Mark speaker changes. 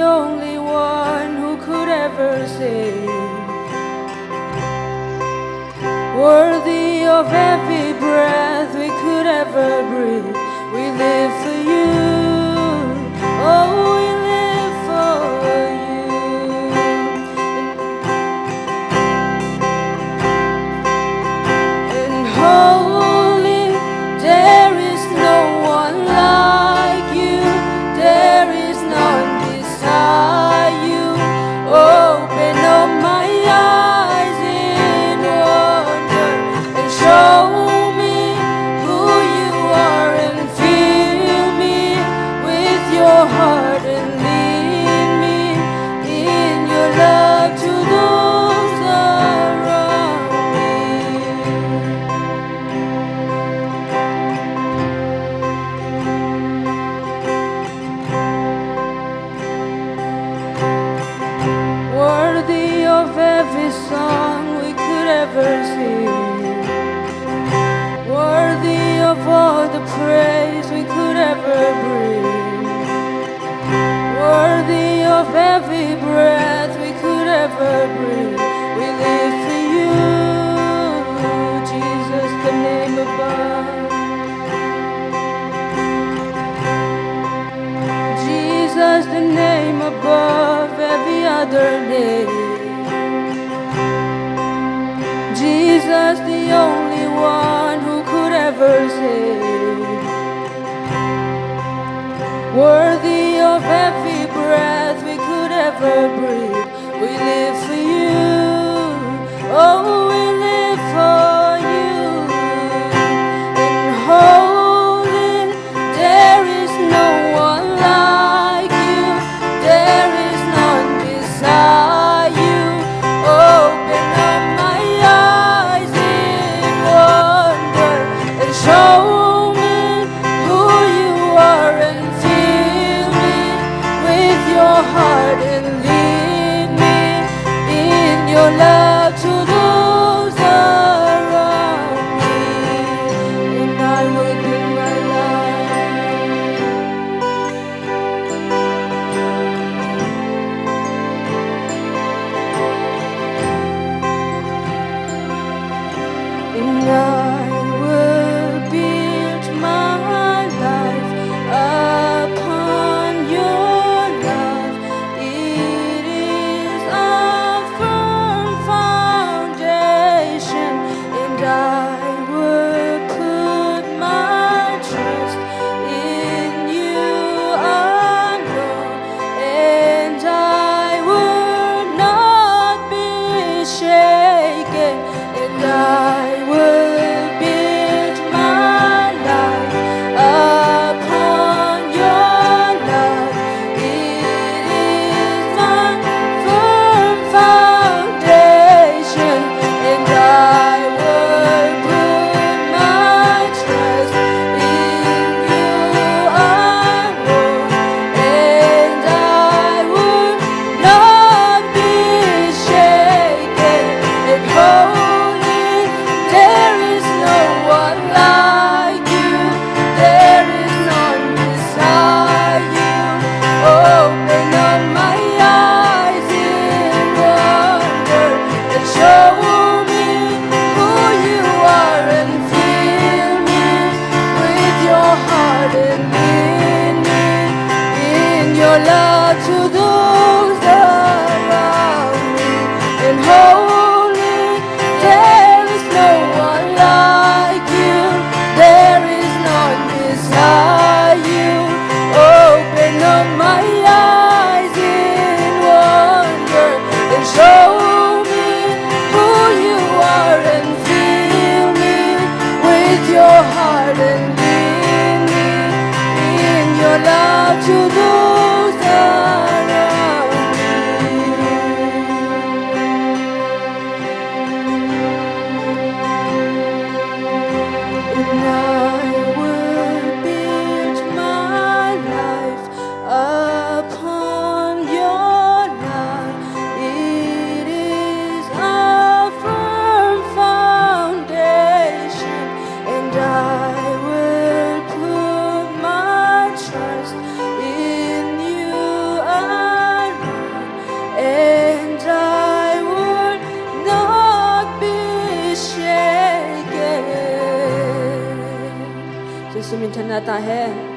Speaker 1: only one who could ever save. Worthy of every breath we could ever breathe. We live for you. Oh, we live for you. And holy, there is no one like you. There is none beside you. Open up my eyes in wonder and show me who you are, and fill me with your heart, and lead me in your love to those around me. Worthy of every song we could ever sing. Worthy of all the praise we could ever bring. Worthy of every breath we could ever breathe. We live for you, Jesus, the name above. Jesus, the name above every other name. Jesus, the only one who could ever save. Worthy of every breath we could ever breathe. We live for you. Oh, we live for you. And holy, there is no one like you. There is none beside you. Open up my eyes in wonder and show me who you are, and fill me with your heart, and lead me in your love to those around me. And I will give my life. And I will build my life upon your love. It is a firm foundation, and I will put my trust in you alone, and I will not be shaken, and I will build my life upon your love. It is a firm foundation, and I will put my trust in you alone, and I will not be shaken. And holy, there is no one like you. There is none beside you. Open up my eyes in wonder and show me who you are, and fill me with your heart, and lead me in your love to those around me. And holy, there is no one like you. There is none beside you. Open up my eyes in wonder and show me who you are, and fill me with your heart, and lead me in your love to those around me. And I will build my life upon your love. It is a firm foundation, and I will put my trust in कहता है